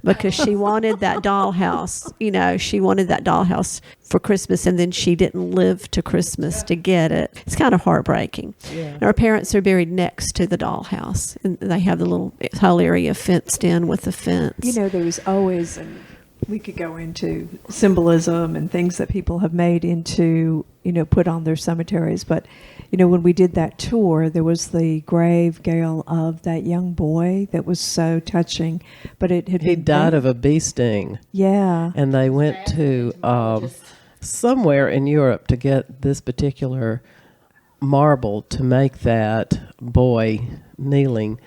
Because she wanted that dollhouse. You know, she wanted that dollhouse for Christmas, and then she didn't live to Christmas to get it. It's kind of heartbreaking. Yeah. And our parents are buried next to the dollhouse, and they have the whole area fenced in with the fence. You know, there was always, and we could go into symbolism and things that people have made into, you know, put on their cemeteries, but you know, when we did that tour, there was the grave, Gail, of that young boy that was so touching. But he died of a bee sting. Yeah. And they went to somewhere in Europe to get this particular marble to make that boy kneeling.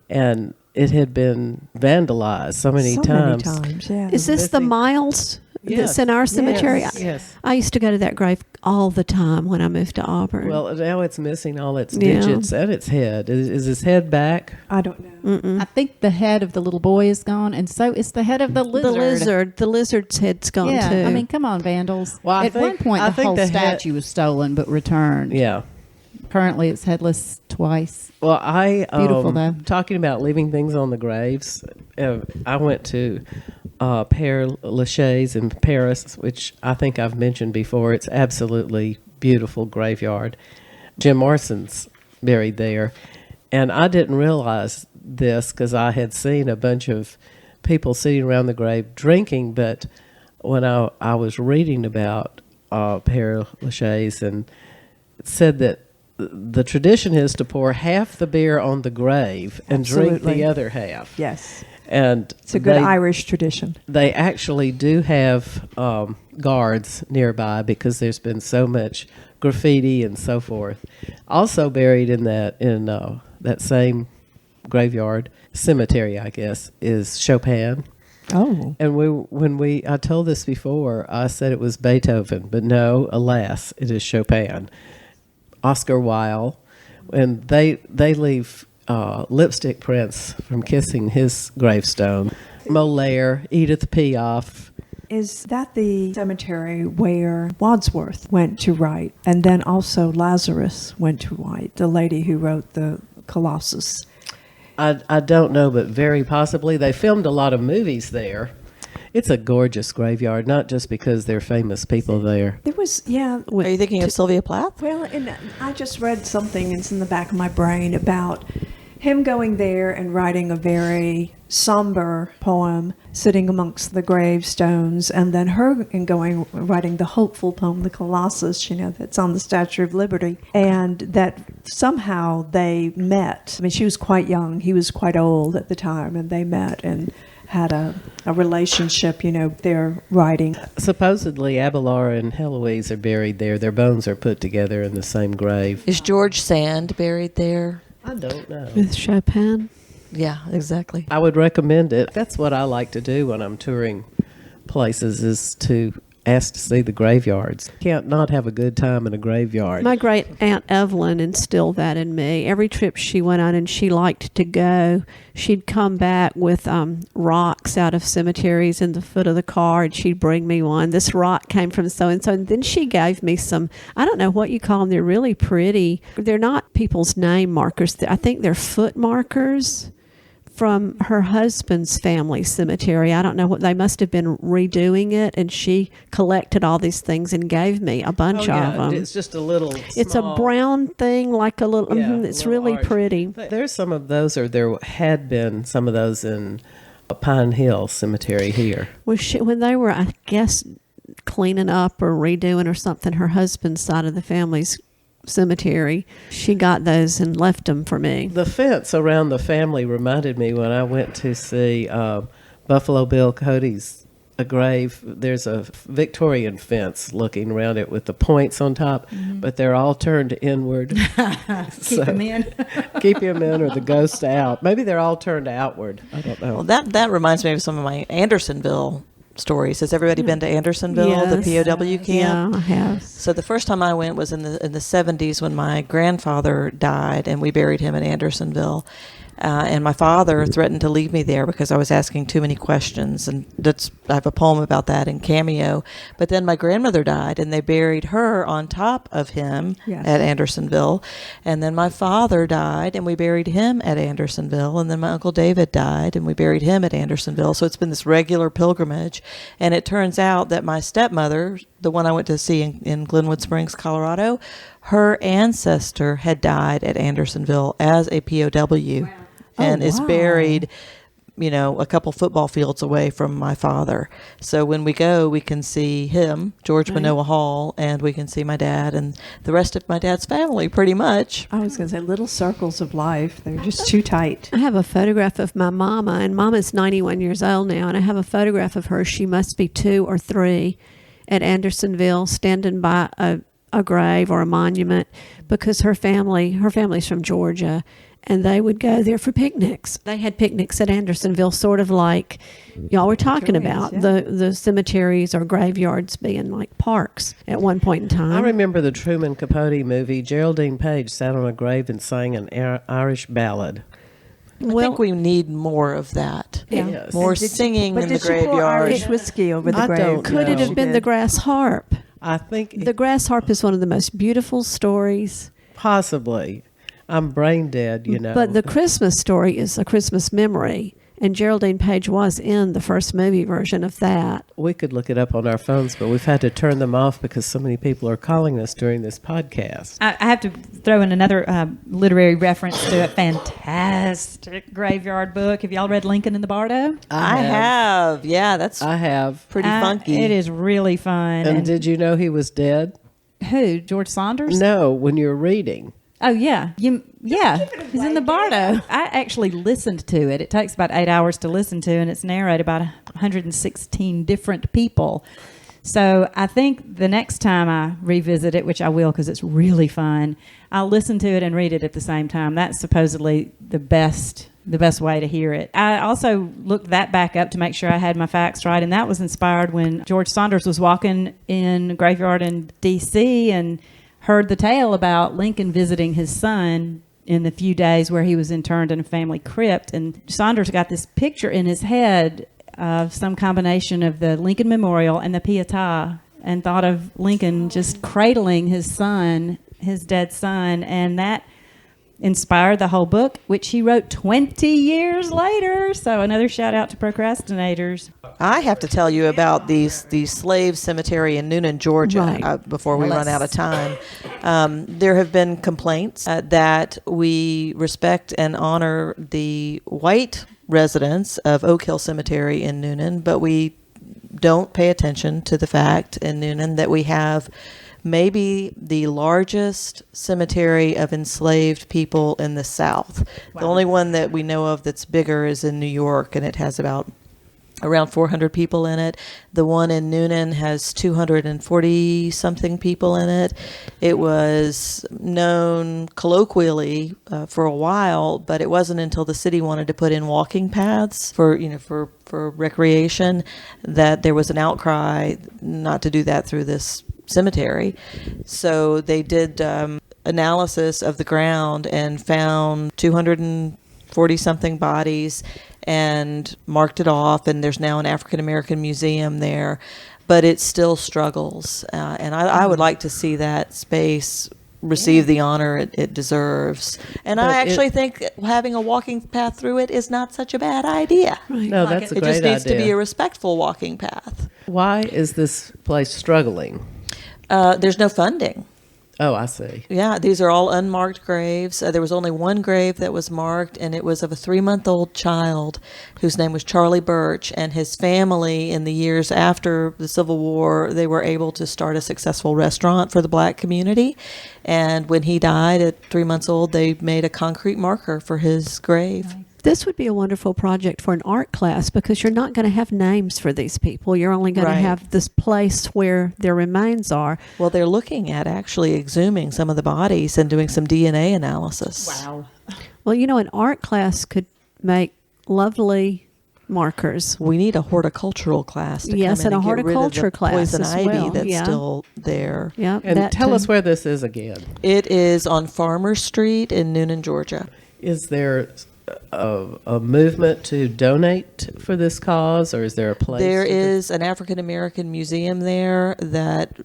And it had been vandalized so many times. Yeah. Is this the Miles that's in our cemetery? Yes. I used to go to that grave all the time when I moved to Auburn. Well, now it's missing all its digits and its head. Is his head back? I don't know. I think the head of the little boy is gone, and so is the head of the lizard. The lizard's head's gone too. I mean, come on, vandals. Well, At one point, the whole statue was stolen but returned. Yeah. Currently, it's headless twice. Well, Beautiful, though. Talking about leaving things on the graves, I went to Père Lachaise in Paris, which I think I've mentioned before. It's absolutely beautiful graveyard. Jim Morrison's buried there. And I didn't realize this because I had seen a bunch of people sitting around the grave drinking, but when I was reading about Père Lachaise, and it said that the tradition is to pour half the beer on the grave and drink Absolutely. the other half. Yes. And It's a good Irish tradition. they actually do have guards nearby because there's been so much graffiti and so forth. Also buried in that same graveyard cemetery, I guess, is Chopin. Oh. And I told this before, I said it was Beethoven, but no, alas, it is Chopin. Oscar Wilde, and they leave lipstick prints from kissing his gravestone. Molière, Edith Piaf. Is that the cemetery where Wadsworth went to write, and then also Lazarus went to write, the lady who wrote the Colossus? I don't know, but very possibly. They filmed a lot of movies there. It's a gorgeous graveyard, not just because they're famous people there. There was, yeah. Are you thinking of Sylvia Plath? Well, and I just read something, it's in the back of my brain, about him going there and writing a very somber poem, sitting amongst the gravestones, and then her and going writing the hopeful poem, the Colossus, that's on the Statue of Liberty, and that somehow they met. I mean, she was quite young, he was quite old at the time, and they met and had a relationship, they're writing. Supposedly, Abelard and Heloise are buried there. Their bones are put together in the same grave. Is George Sand buried there? I don't know. With Chopin. Yeah, exactly. I would recommend it. That's what I like to do when I'm touring places, is to ask to see the graveyards. Can't not have a good time in a graveyard. My great Aunt Evelyn instilled that in me. Every trip she went on and she liked to go, she'd come back with rocks out of cemeteries in the foot of the car, and she'd bring me one. This rock came from so-and-so. And then she gave me some, I don't know what you call them. They're really pretty. They're not people's name markers. I think they're foot markers from her husband's family cemetery. I don't know what, they must have been redoing it, and she collected all these things and gave me a bunch of them. It's just a little It's a brown thing, like a little, it's little really arch. pretty. There's some of those, or there had been some of those in Pine Hill Cemetery here. Well, when they were, I guess, cleaning up or redoing or something, her husband's side of the family's cemetery, she got those and left them for me. The fence around the family reminded me when I went to see Buffalo Bill Cody's grave. There's a Victorian fence looking around it with the points on top, but they're all turned inward. Keep them in. Keep him in, or the ghost out. Maybe they're all turned outward. I don't know. Well, that reminds me of some of my Andersonville stories. Has everybody been to Andersonville, the Yes. POW camp? Yeah, I have. So the first time I went was in the 70s when my grandfather died, and we buried him in Andersonville. And my father threatened to leave me there because I was asking too many questions, and I have a poem about that in Cameo. But then my grandmother died, and they buried her on top of him at Andersonville. And then my father died, and we buried him at Andersonville. And then my Uncle David died, and we buried him at Andersonville. So it's been this regular pilgrimage. And it turns out that my stepmother, the one I went to see in Glenwood Springs, Colorado, her ancestor had died at Andersonville as a POW. And is buried, a couple football fields away from my father. So when we go, we can see him, George Manoa Hall, and we can see my dad and the rest of my dad's family, pretty much. I was going to say little circles of life. They're just too tight. I have a photograph of my mama, and Mama's 91 years old now, and I have a photograph of her. She must be 2 or 3 at Andersonville, standing by a grave or a monument, because her family's from Georgia, and they would go there for picnics. They had picnics at Andersonville, sort of like y'all were talking about, the cemeteries or graveyards being like parks at one point in time. I remember the Truman Capote movie. Geraldine Page sat on a grave and sang an Irish ballad. I think we need more of that. Yeah. Yes. More Did singing but in the did she pour graveyard. Irish whiskey over the I grave? don't Could it know. have been the grass harp? I think The grass harp is one of the most beautiful stories. possibly. I'm brain dead, But the Christmas story is a Christmas memory. And Geraldine Page was in the first movie version of that. We could look it up on our phones, but we've had to turn them off because so many people are calling us during this podcast. I have to throw in another literary reference to a fantastic graveyard book. Have y'all read Lincoln in the Bardo? I have. Yeah, that's I have. pretty funky. It is really fun. And did you know he was dead? Who? George Saunders? No, when you're reading. Oh, yeah. He's in the Bardo. I actually listened to it. It takes about 8 hours to listen to, and it's narrated by 116 different people. So I think the next time I revisit it, which I will because it's really fun, I'll listen to it and read it at the same time. That's supposedly the best way to hear it. I also looked that back up to make sure I had my facts right, and that was inspired when George Saunders was walking in a graveyard in D.C. and heard the tale about Lincoln visiting his son in the few days where he was interned in a family crypt. And Saunders got this picture in his head of some combination of the Lincoln Memorial and the Pietà, and thought of Lincoln just cradling his son, his dead son, and that inspired the whole book, which he wrote 20 years later. So another shout out to procrastinators. I have to tell you about the slave cemetery in Noonan, Georgia, Right. before we run out of time. There have been complaints that we respect and honor the white residents of Oak Hill Cemetery in Noonan, but we don't pay attention to the fact in Noonan that we have maybe the largest cemetery of enslaved people in the South. Wow. The only one that we know of that's bigger is in New York, and it has around 400 people in it. The one in Noonan has 240 something people in it. It was known colloquially for a while, but it wasn't until the city wanted to put in walking paths for recreation that there was an outcry not to do that through this cemetery. So they did analysis of the ground and found 240 something bodies and marked it off, and there's now an African American museum there, but it still struggles, and I would like to see that space receive the honor it deserves. And I actually think having a walking path through it is not such a bad idea. Right. No, that's a great idea. It just needs to be a respectful walking path. Why is this place struggling? There's no funding. Oh, I see. Yeah, these are all unmarked graves. There was only one grave that was marked, and it was of a 3-month-old child whose name was Charlie Birch, and his family in the years after the Civil War, they were able to start a successful restaurant for the black community. And when he died at 3 months old, they made a concrete marker for his grave. This would be a wonderful project for an art class because you're not going to have names for these people. You're only going to have this place where their remains are. Well, they're looking at actually exhuming some of the bodies and doing some DNA analysis. Wow. Well, an art class could make lovely markers. We need a horticultural class to Yes, come in and a get rid of the horticulture class poison as ivy well. that's Yeah. still there. Yeah, And tell us where this is again. It is on Farmer Street in Noonan, Georgia. Is there a movement to donate for this cause, or is there a place? There is an African American museum there that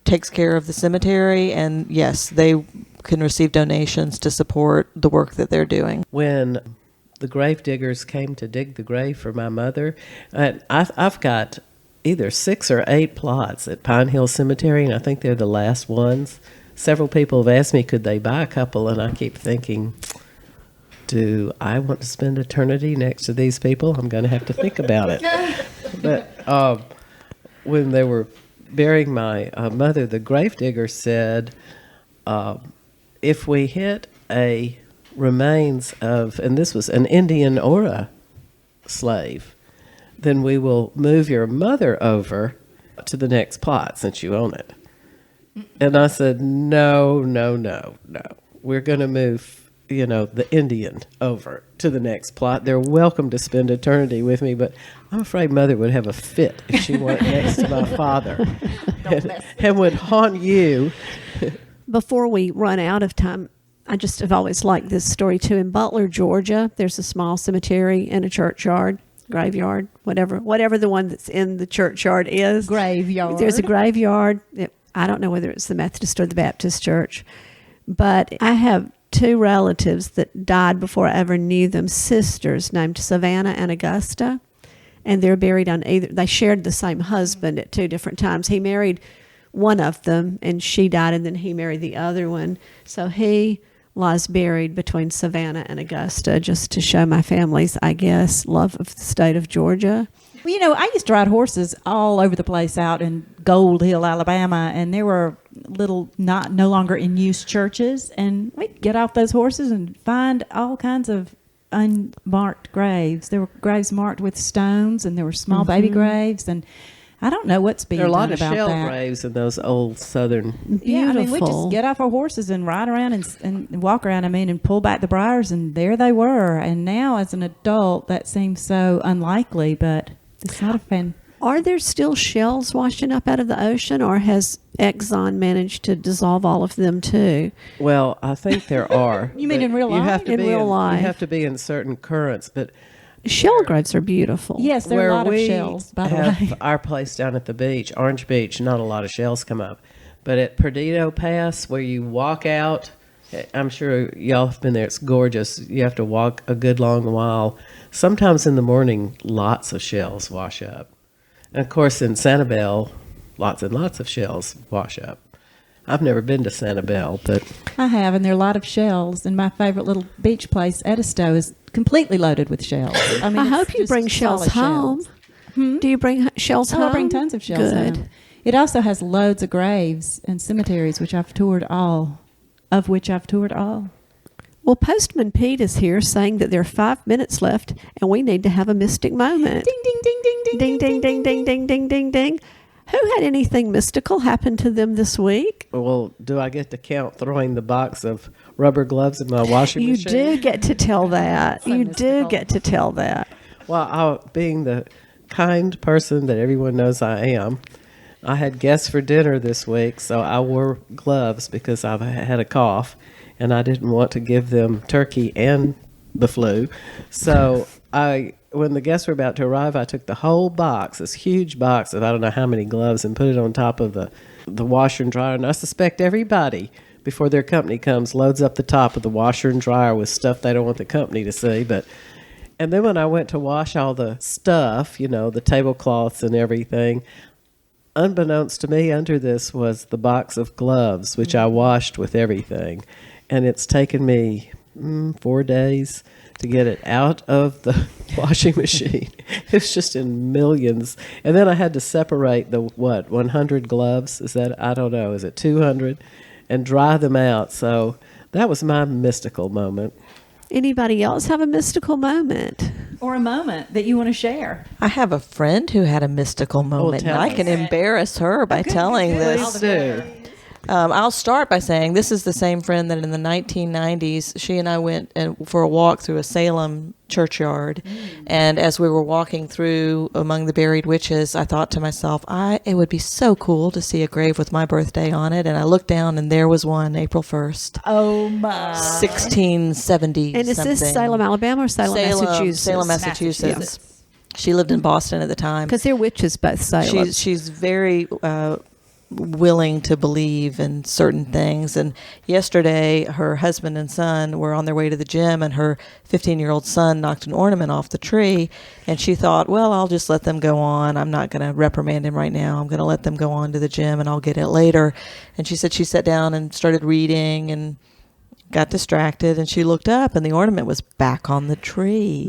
takes care of the cemetery, and yes, they can receive donations to support the work that they're doing. When the grave diggers came to dig the grave for my mother, I've got either 6 or 8 plots at Pine Hill Cemetery, and I think they're the last ones. Several people have asked me, could they buy a couple, and I keep thinking, do I want to spend eternity next to these people? I'm going to have to think about it. But when they were burying my mother, the gravedigger said, if we hit a remains of, and this was an Indian or a slave, then we will move your mother over to the next plot since you own it. And I said, no. We're going to move the Indian over to the next plot. They're welcome to spend eternity with me, but I'm afraid Mother would have a fit if she went next to my father and would haunt you. Before we run out of time, I just have always liked this story too. In Butler, Georgia, there's a small cemetery and a churchyard, graveyard, whatever the one that's in the churchyard is. Graveyard. There's a graveyard. I don't know whether it's the Methodist or the Baptist church, but I have two relatives that died before I ever knew them, sisters named Savannah and Augusta. And they're buried on they shared the same husband at two different times. He married one of them and she died, and then he married the other one. So he lies buried between Savannah and Augusta, just to show my family's, I guess, love of the state of Georgia. Well, I used to ride horses all over the place out in Gold Hill, Alabama, and there were little no longer in use churches, and we'd get off those horses and find all kinds of unmarked graves. There were graves marked with stones, and there were small baby graves, and I don't know what's being There are a lot done of about shell that. graves in those old southern. Beautiful. Yeah, I mean, we just get off our horses and ride around and walk around, and pull back the briars, and there they were. And now, as an adult, that seems so unlikely, but it's not a fan. Are there still shells washing up out of the ocean, or has Exxon managed to dissolve all of them too? Well, I think there are. You mean but in real You have life? to In be real life. You have to be in certain currents, but Shell graves are beautiful. Yes, there are where a lot of we shells, by the have way. our place down at the beach, Orange Beach, not a lot of shells come up. But at Perdido Pass, where you walk out, I'm sure y'all have been there, it's gorgeous. You have to walk a good long while. Sometimes in the morning, lots of shells wash up. And of course, in Sanibel, lots and lots of shells wash up. I've never been to Sanibel, but I have, and there are a lot of shells. And my favorite little beach place, Edisto, is completely loaded with shells. I mean, I it's hope you just bring shells solid home. shells. Do you bring shells home? I bring tons of shells Good. home. It also has loads of graves and cemeteries, which I've toured all. Well, Postman Pete is here saying that there are 5 minutes left, and we need to have a mystic moment. Ding, ding, ding, ding, ding, Ding, ding, ding, ding, ding, ding, ding, ding. Who had anything mystical happen to them this week? well, do I get to count throwing the box of rubber gloves in my washing You machine? do get to tell that. So You do mystical. get to tell that. Well, being the kind person that everyone knows I am, I had guests for dinner this week, so I wore gloves because I've had a cough, and I didn't want to give them turkey and the flu. So when the guests were about to arrive, I took the whole box, this huge box of I don't know how many gloves, and put it on top of the washer and dryer. And I suspect everybody, before their company comes, loads up the top of the washer and dryer with stuff they don't want the company to see. And then when I went to wash all the stuff, the tablecloths and everything, unbeknownst to me, under this was the box of gloves, which I washed with everything. And it's taken me 4 days to get it out of the washing machine. It's just in millions. And then I had to separate the, 100 gloves? Is that, I don't know, is it 200? And dry them out. So that was my mystical moment. Anybody else have a mystical moment? Or a moment that you want to share. I have a friend who had a mystical moment, and tell I us. can embarrass her by telling this. Please do. I'll start by saying this is the same friend that in the 1990s, she and I went for a walk through a Salem churchyard. And as we were walking through among the buried witches, I thought to myself, it would be so cool to see a grave with my birthday on it. And I looked down, and there was one, April 1st, Oh, my. 1670 And is this something. Salem, Alabama, or Salem, Massachusetts? Salem, Massachusetts. She lived in Boston at the time. Because they're witches, both Salem. She's very willing to believe in certain things. And yesterday, her husband and son were on their way to the gym, and her 15-year-old son knocked an ornament off the tree. And she thought, well, I'll just let them go on. I'm not going to reprimand him right now. I'm going to let them go on to the gym, and I'll get it later. And she said she sat down and started reading and got distracted, and she looked up, and the ornament was back on the tree.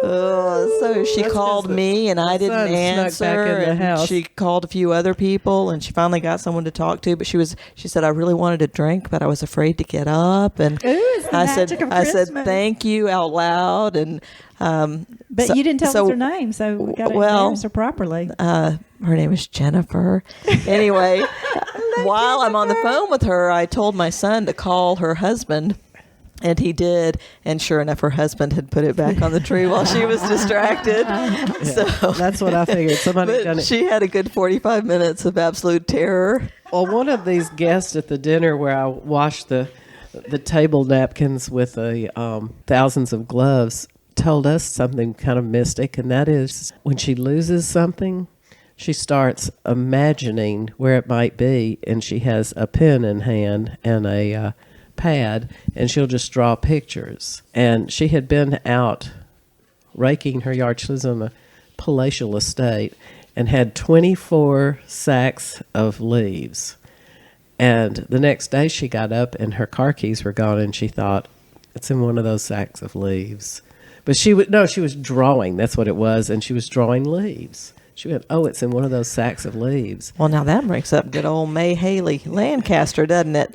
So she called me, and I didn't son snuck answer. back in the And house. she called a few other people, and she finally got someone to talk to. But she said, I really wanted to drink, but I was afraid to get up. And I said, thank you out loud. And But so- you didn't tell so- us her name, so we got to well, introduce her properly. her name is Jennifer. Anyway, while I'm on the phone with her, I told my son to call her husband. And he did, and sure enough, her husband had put it back on the tree while she was distracted. So That's what I figured. Somebody but done it. she had a good 45 minutes of absolute terror. Well, one of these guests at the dinner where I washed the table napkins with the thousands of gloves told us something kind of mystic, and that is when she loses something, she starts imagining where it might be, and she has a pen in hand and a pad and she'll just draw pictures. And she had been out raking her yard. She lives on a palatial estate and had 24 sacks of leaves. And the next day she got up and her car keys were gone, and she thought, it's in one of those sacks of leaves. But she was drawing. That's what it was. And she was drawing leaves. She went, oh, it's in one of those sacks of leaves. Well, now that brings up good old May Haley Lancaster, doesn't it?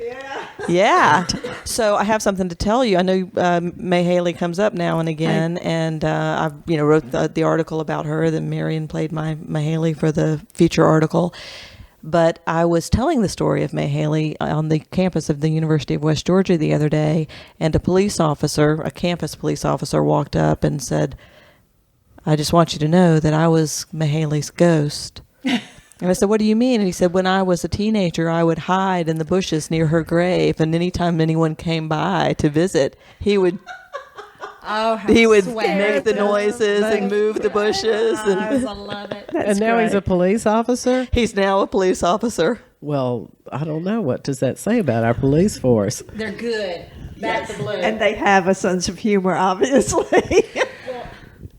Yeah. So I have something to tell you. I know May Haley comes up now and again, and I wrote the article about her. That Marian played my Haley for the feature article. But I was telling the story of May Haley on the campus of the University of West Georgia the other day, and a campus police officer, walked up and said, I just want you to know that I was May Haley's ghost. And I said, what do you mean? And he said, when I was a teenager, I would hide in the bushes near her grave, and anytime anyone came by to visit, he would make the noises and move the bushes. I love it. And now he's a police officer? He's now a police officer. Well, I don't know. What does that say about our police force? They're good. Back to blue. And they have a sense of humor, obviously.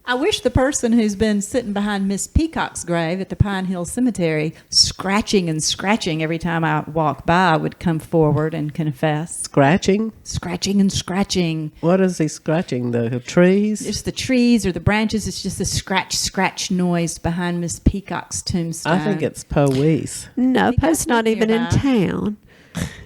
I wish the person who's been sitting behind Miss Peacock's grave at the Pine Hill Cemetery, scratching and scratching every time I walk by, would come forward and confess. Scratching? Scratching and scratching. What is he scratching? The trees? It's the trees or the branches. It's just a scratch noise behind Miss Peacock's tombstone. I think it's Poese. No, Think Poe's that's not even in nearby. town.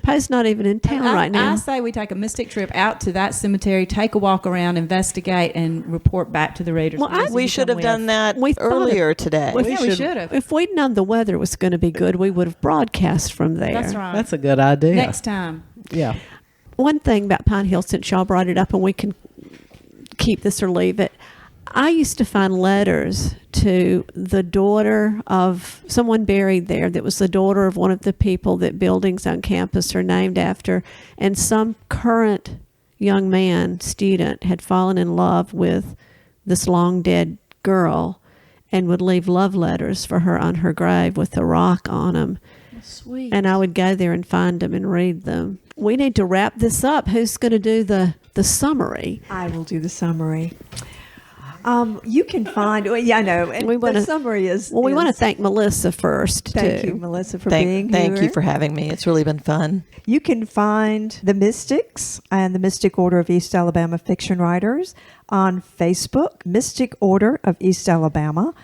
Poe's not even in town right now. I say we take a mystic trip out to that cemetery, take a walk around, investigate, and report back to the Reader's Well, Museum We should have with. done that We thought earlier today. we Yeah, we should have. If we'd known the weather was going to be good, we would have broadcast from there. That's right. That's a good idea. Next time. Yeah. One thing about Pine Hill, since y'all brought it up, and we can keep this or leave it, I used to find letters to the daughter of someone buried there that was the daughter of one of the people that buildings on campus are named after, and some current young man, student, had fallen in love with this long dead girl and would leave love letters for her on her grave with a rock on them. Sweet. And I would go there and find them and read them. We need to wrap this up. Who's going to do the summary? I will do the summary. You can find, I know. And the summary is. Well, we want to thank Melissa first, Thank too. you, Melissa, for being here. Thank you for having me. It's really been fun. You can find the Mystics and the Mystic Order of East Alabama Fiction Writers on Facebook, Mystic Order of East Alabama.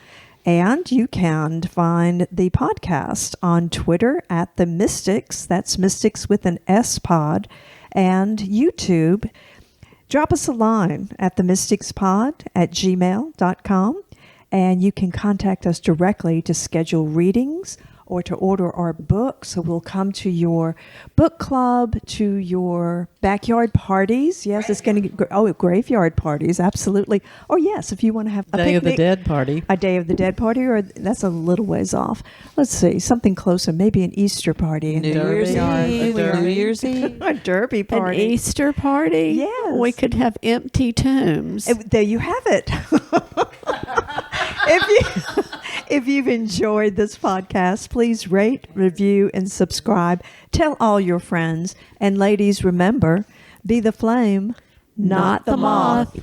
And you can find the podcast on Twitter at The Mystics. That's Mystics with an S pod. And YouTube. Drop us a line at themysticspod@gmail.com, and you can contact us directly to schedule readings or to order our books. So we'll come to your book club, to your backyard parties. Yes, it's going to graveyard parties, absolutely. Or yes, if you want to have a Day of the picnic, Dead party. a Day of the Dead party, or that's a little ways off. Let's see, something closer, maybe an Easter party in New the Year's backyard. Eve. Derby. New Year's Eve. A derby An party. Easter party? Yes. We could have empty tombs. There you have it. If you've enjoyed this podcast, please rate, review, and subscribe. Tell all your friends. And ladies, remember, be the flame, not the moth.